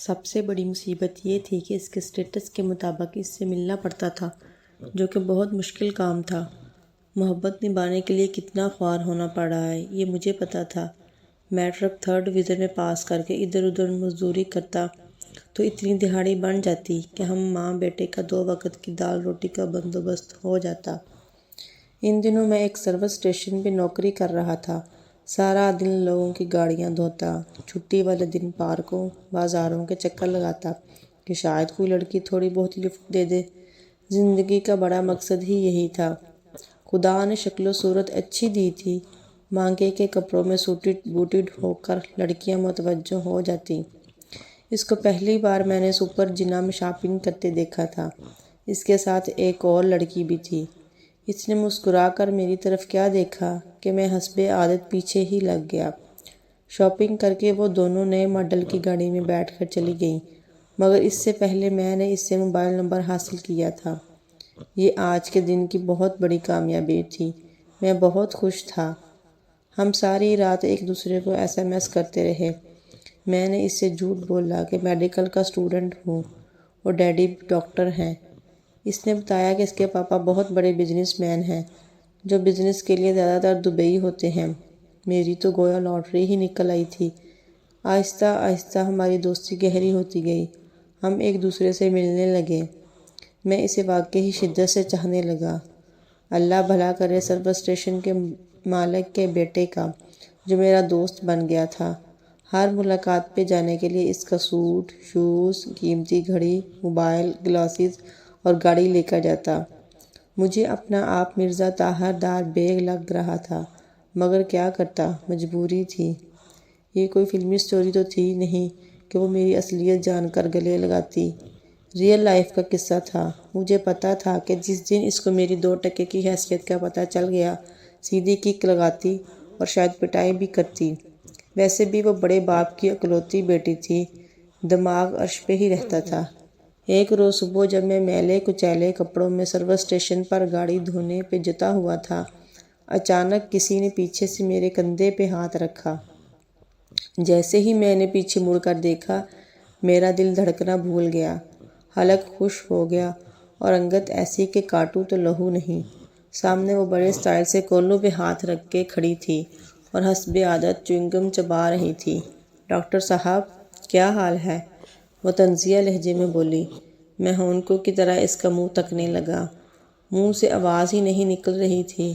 سب سے بڑی مصیبت یہ تھی کہ اس کے اسٹیٹس کے مطابق اس سے ملنا پڑتا تھا، جو کہ بہت مشکل کام تھا۔ محبت نبھانے کے لیے کتنا خوار ہونا پڑ رہا ہے یہ مجھے پتا تھا۔ میٹرک 3rd ڈویژن میں پاس کر کے ادھر ادھر مزدوری کرتا تو اتنی دہاڑی بن جاتی کہ ہم ماں بیٹے کا 2 وقت کی دال روٹی کا بندوبست ہو جاتا۔ ان دنوں میں ایک سروس اسٹیشن پہ نوکری کر رہا تھا۔ سارا دن لوگوں کی گاڑیاں دھوتا، چھٹی والے دن پارکوں بازاروں کے چکر لگاتا کہ شاید کوئی لڑکی تھوڑی بہت لفٹ دے دے۔ زندگی کا بڑا مقصد ہی یہی تھا۔ خدا نے شکل و صورت اچھی دی تھی، مانگے کے کپڑوں میں سوٹڈ بوٹڈ ہو کر لڑکیاں متوجہ ہو جاتی۔ اس کو پہلی بار میں نے سپر جناح میں شاپنگ کرتے دیکھا تھا۔ اس کے ساتھ ایک اور لڑکی بھی تھی۔ اس نے مسکرا کر میری طرف کیا دیکھا کہ میں حسب عادت پیچھے ہی لگ گیا۔ شاپنگ کر کے وہ دونوں نئے ماڈل کی گاڑی میں بیٹھ کر چلی گئیں، مگر اس سے پہلے میں نے اس سے موبائل نمبر حاصل کیا تھا۔ یہ آج کے دن کی بہت بڑی کامیابی تھی۔ میں بہت خوش تھا۔ ہم ساری رات ایک دوسرے کو SMS کرتے رہے۔ میں نے اس سے جھوٹ بولا کہ میڈیکل کا اسٹوڈنٹ ہوں اور ڈیڈی ڈاکٹر ہیں۔ اس نے بتایا کہ اس کے پاپا بہت بڑے بزنس مین ہیں جو بزنس کے لیے زیادہ تر دبئی ہوتے ہیں۔ میری تو گویا لاٹری ہی نکل آئی تھی۔ آہستہ آہستہ ہماری دوستی گہری ہوتی گئی۔ ہم ایک دوسرے سے ملنے لگے۔ میں اسے واقعی شدت سے چاہنے لگا۔ اللہ بھلا کرے سروس اسٹیشن کے مالک کے بیٹے کا، جو میرا دوست بن گیا تھا۔ ہر ملاقات پہ جانے کے لیے اس کا سوٹ، شوز، قیمتی گھڑی، موبائل، گلاسز اور گاڑی لے کر جاتا۔ مجھے اپنا آپ مرزا طاہر دار بیگ لگ رہا تھا، مگر کیا کرتا، مجبوری تھی۔ یہ کوئی فلمی سٹوری تو تھی نہیں کہ وہ میری اصلیت جان کر گلے لگاتی۔ ریئل لائف کا قصہ تھا۔ مجھے پتا تھا کہ جس دن اس کو میری 2 ٹکے کی حیثیت کا پتہ چل گیا، سیدھی کک لگاتی اور شاید پٹائی بھی کرتی۔ ویسے بھی وہ بڑے باپ کی اکلوتی بیٹی تھی، دماغ عرش پہ ہی رہتا تھا۔ ایک روز صبح جب میں میلے کچیلے کپڑوں میں سروس اسٹیشن پر گاڑی دھونے پہ جتا ہوا تھا، اچانک کسی نے پیچھے سے میرے کندھے پہ ہاتھ رکھا۔ جیسے ہی میں نے پیچھے مڑ کر دیکھا، میرا دل دھڑکنا بھول گیا، حلق خشک ہو گیا اور انگت ایسی کہ کاٹوں تو لہو نہیں۔ سامنے وہ بڑے سٹائل سے کولوں پہ ہاتھ رکھ کے کھڑی تھی اور حسب عادت چیونگم چبا رہی تھی۔ ڈاکٹر صاحب، کیا حال ہے؟ وہ طنزیہ لہجے میں بولی۔ میں ہونکوں کی طرح اس کا منہ تکنے لگا۔ منہ سے آواز ہی نہیں نکل رہی تھی۔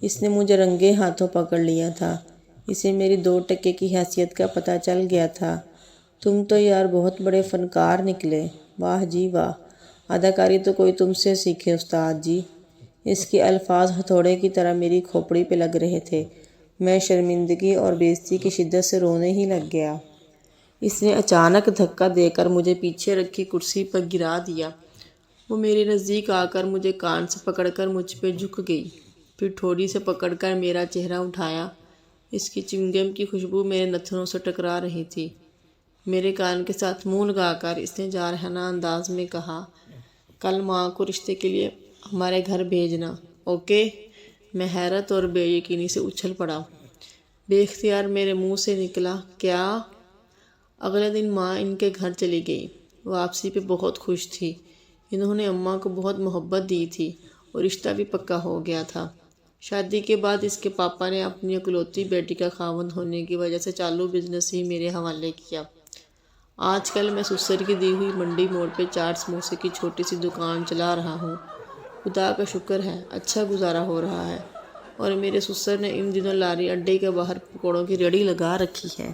اس نے مجھے رنگے ہاتھوں پکڑ لیا تھا۔ اسے میری 2 ٹکے کی حیثیت کا پتہ چل گیا تھا۔ تم تو یار بہت بڑے فنکار نکلے۔ واہ جی واہ، اداکاری تو کوئی تم سے سیکھے استاد جی۔ اس کے الفاظ ہتھوڑے کی طرح میری کھوپڑی پہ لگ رہے تھے۔ میں شرمندگی اور بے عزتی کی شدت سے رونے ہی لگ گیا۔ اس نے اچانک دھکا دے کر مجھے پیچھے رکھی کرسی پر گرا دیا۔ وہ میرے نزدیک آ کر مجھے کان سے پکڑ کر مجھ پہ جھک گئی، پھر ٹھوڑی سے پکڑ کر میرا چہرہ اٹھایا۔ اس کی چیونگم کی خوشبو میرے نتنوں سے ٹکرا رہی تھی۔ میرے کان کے ساتھ منہ لگا کر اس نے جارحانہ انداز میں کہا، کل ماں کو رشتے کے لیے ہمارے گھر بھیجنا، اوکے؟ میں حیرت اور بے یقینی سے اچھل پڑا۔ بے اختیار میرے منہ سے نکلا، کیا؟ اگلے دن ماں ان کے گھر چلی گئی۔ واپسی پہ بہت خوش تھی۔ انہوں نے اماں کو بہت محبت دی تھی اور رشتہ بھی پکا ہو گیا تھا۔ شادی کے بعد اس کے پاپا نے اپنی اکلوتی بیٹی کا خاوند ہونے کی وجہ سے چالو بزنس ہی میرے حوالے کیا۔ آج کل میں سسر کی دی ہوئی منڈی موڑ پہ چاٹ سموسے کی چھوٹی سی دکان چلا رہا ہوں۔ خدا کا شکر ہے، اچھا گزارا ہو رہا ہے۔ اور میرے سسر نے ان دنوں لاری اڈے کے باہر پکوڑوں کی ریہڑی لگا رکھی ہے۔